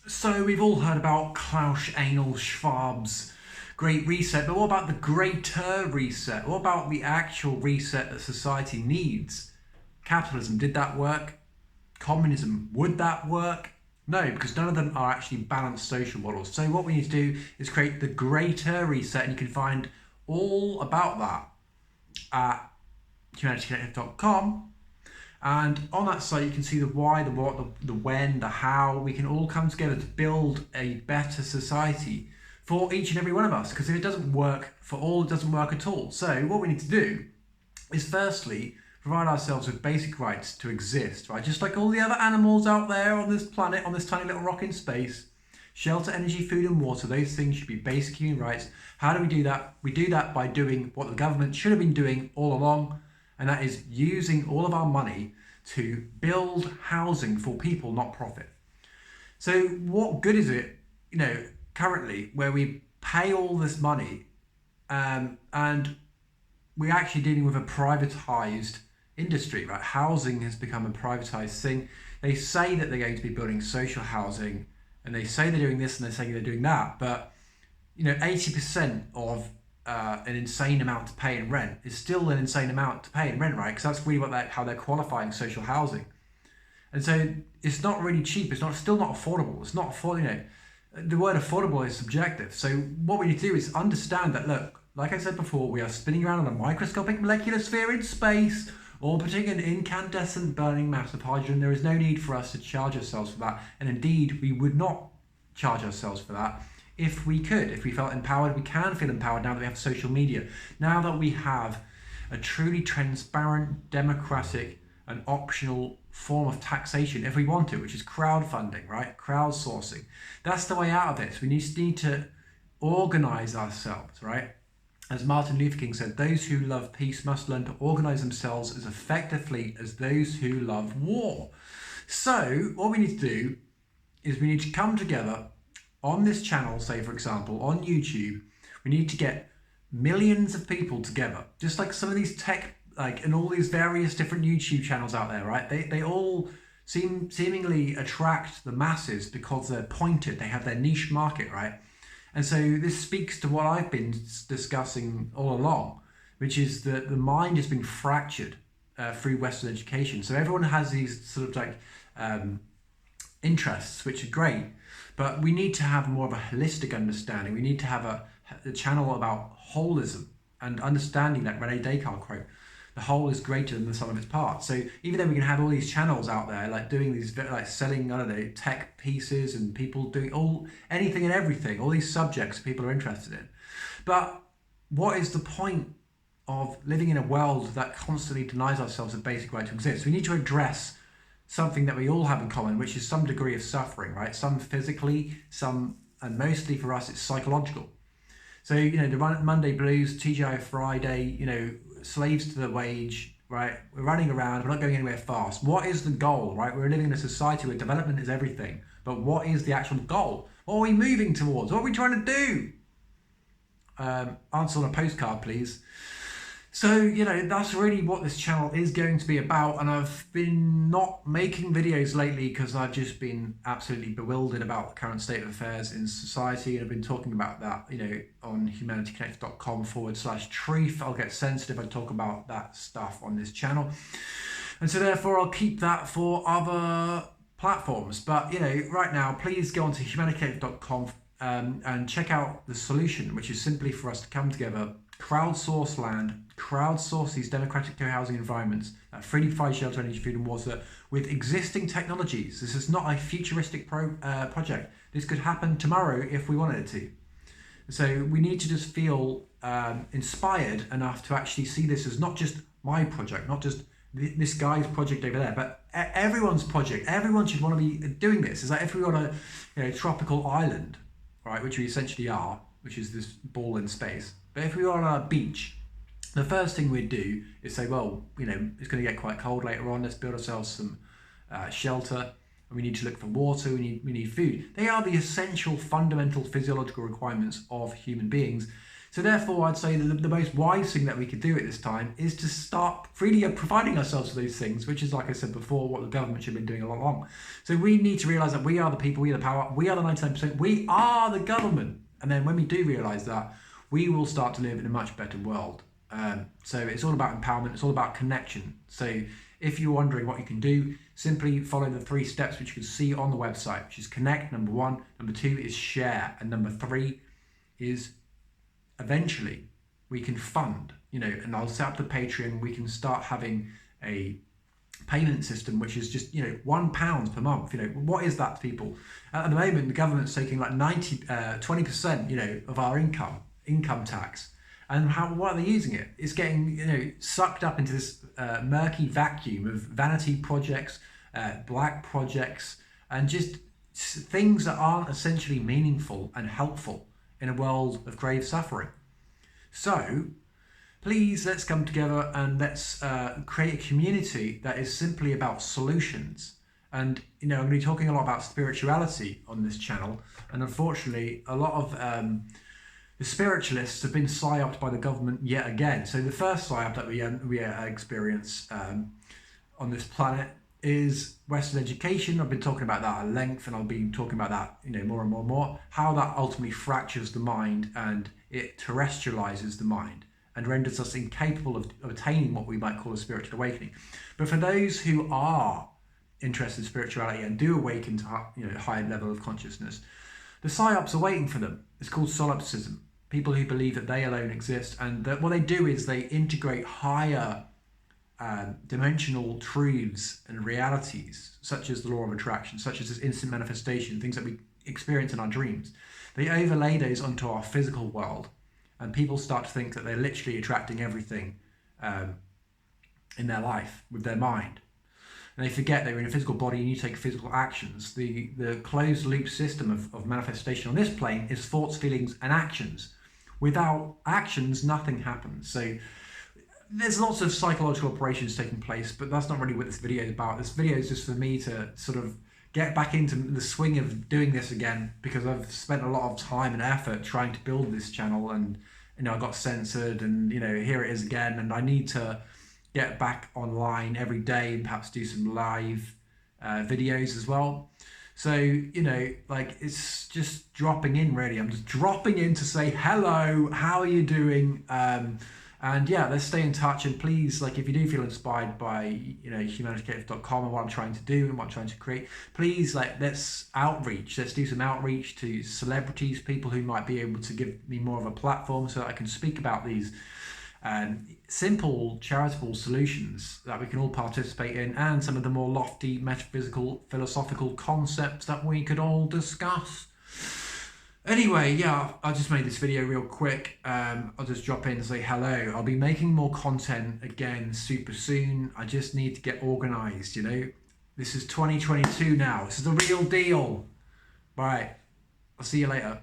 So we've all heard about Klaus Anal Schwab's Great Reset, but what about the Greater Reset? What about the actual reset that society needs? Capitalism, did that work? Communism, would that work? No, because none of them are actually balanced social models. So what we need to do is create the Greater Reset, and you can find all about that at humanityconnective.com. And on that site, you can see the why, the what, the when, the how. We can all come together to build a better society for each and every one of us. Because if it doesn't work for all, it doesn't work at all. So what we need to do is firstly provide ourselves with basic rights to exist, right? Just like all the other animals out there on this planet, on this tiny little rock in space. Shelter, energy, food and water, those things should be basic human rights. How do we do that? We do that by doing what the government should have been doing all along, and that is using all of our money to build housing for people, not profit. So what good is it, currently where we pay all this money and we're actually dealing with a privatized industry, right? Housing has become a privatized thing. They say that they're going to be building social housing and they say they're doing this and they're saying they're doing that, but 80% of an insane amount to pay in rent is still an insane amount to pay in rent, right? Because that's really how they're qualifying social housing. And so it's not really cheap. It's still not affordable. It's not affordable. The word affordable is subjective. So what we need to do is understand that, look, like I said before, we are spinning around on a microscopic molecular sphere in space, orbiting an incandescent burning mass of hydrogen. There is no need for us to charge ourselves for that. And indeed, we would not charge ourselves for that if we could. If we felt empowered, we can feel empowered now that we have social media. Now that we have a truly transparent, democratic, and optional form of taxation, if we want it, which is crowdfunding, right? Crowdsourcing. That's the way out of this. We just need to organize ourselves, right? As Martin Luther King said, those who love peace must learn to organize themselves as effectively as those who love war. So what we need to do is we need to come together on this channel, say for example, on YouTube. We need to get millions of people together, just like some of these tech, and all these various different YouTube channels out there, right? They all seemingly attract the masses because they're pointed, they have their niche market, right? And so this speaks to what I've been discussing all along, which is that the mind has been fractured through Western education. So everyone has these sort of interests, which are great, but we need to have more of a holistic understanding. We need to have a channel about holism and understanding that Rene Descartes quote, the whole is greater than the sum of its parts. So even though we can have all these channels out there, like doing these, like selling, I don't know, tech pieces and people doing anything and everything, all these subjects people are interested in. But what is the point of living in a world that constantly denies ourselves a basic right to exist? We need to address something that we all have in common, which is some degree of suffering, right? Some physically, some, and mostly for us, it's psychological. So, the Monday blues, TGI Friday, slaves to the wage, right? We're running around, we're not going anywhere fast. What is the goal, right? We're living in a society where development is everything. But what is the actual goal? What are we moving towards? What are we trying to do? Answer on a postcard, please. So, that's really what this channel is going to be about. And I've been not making videos lately because I've just been absolutely bewildered about the current state of affairs in society. And I've been talking about that, on humanityconnective.com/truth. I'll get sensitive. I talk about that stuff on this channel. And so therefore I'll keep that for other platforms. But, right now, please go on to humanityconnective.com and check out the solution, which is simply for us to come together, crowdsource land, crowdsource these democratic co-housing environments that freely provide shelter, energy, food and water with existing technologies. This is not a futuristic project. This could happen tomorrow if we wanted it to. So we need to just feel inspired enough to actually see this as not just my project, not just this guy's project over there, but everyone's project. Everyone should want to be doing this. It's like if we were on a tropical island, right, which we essentially are, which is this ball in space. But if we were on a beach, the first thing we'd do is say, well, it's going to get quite cold later on. Let's build ourselves some shelter. And we need to look for water. We need food. They are the essential, fundamental physiological requirements of human beings. So therefore, I'd say that the most wise thing that we could do at this time is to start freely providing ourselves with those things, which is, like I said before, what the government should have been doing all along. So we need to realise that we are the people, we are the power, we are the 99%, we are the government. And then when we do realise that, we will start to live in a much better world. So it's all about empowerment, it's all about connection. So if you're wondering what you can do, simply follow the 3 steps which you can see on the website, which is connect, number 1, number 2 is share, and number 3 is eventually we can fund, and I'll set up the Patreon, we can start having a payment system which is just £1 per month. What is that to people? At the moment the government's taking like 20% of our income tax. And what are they using it? It's getting sucked up into this murky vacuum of vanity projects, black projects, and just things that aren't essentially meaningful and helpful in a world of grave suffering. So please, let's come together and let's create a community that is simply about solutions. And I'm going to be talking a lot about spirituality on this channel, and unfortunately a lot of the spiritualists have been psyoped by the government yet again. So the first psyop that we experience on this planet is Western education. I've been talking about that at length, and I'll be talking about that more and more, how that ultimately fractures the mind and it terrestrializes the mind and renders us incapable of attaining what we might call a spiritual awakening. But for those who are interested in spirituality and do awaken to higher level of consciousness, the psyops are waiting for them. It's called solipsism. People who believe that they alone exist, and that what they do is they integrate higher dimensional truths and realities, such as the law of attraction, such as this instant manifestation, things that we experience in our dreams. They overlay those onto our physical world, and people start to think that they're literally attracting everything in their life with their mind. And they forget they're in a physical body and you take physical actions. The closed loop system of manifestation on this plane is thoughts, feelings, and actions. Without actions, nothing happens. So there's lots of psychological operations taking place, but that's not really what this video is about. This video is just for me to sort of get back into the swing of doing this again, because I've spent a lot of time and effort trying to build this channel, and I got censored, and here it is again, and I need to get back online every day and perhaps do some live videos as well. So it's just dropping in, really. I'm just dropping in to say hello, how are you doing? And yeah, let's stay in touch. And please, if you do feel inspired by humanitykf.com and what I'm trying to do and what I'm trying to create, please let's do some outreach to celebrities, people who might be able to give me more of a platform so that I can speak about these simple charitable solutions that we can all participate in, and some of the more lofty metaphysical philosophical concepts that we could all discuss. Anyway, yeah, I just made this video real quick. I'll just drop in and say hello. I'll be making more content again super soon. I just need to get organized. This is 2022 now. This is the real deal. Right, I'll see you later.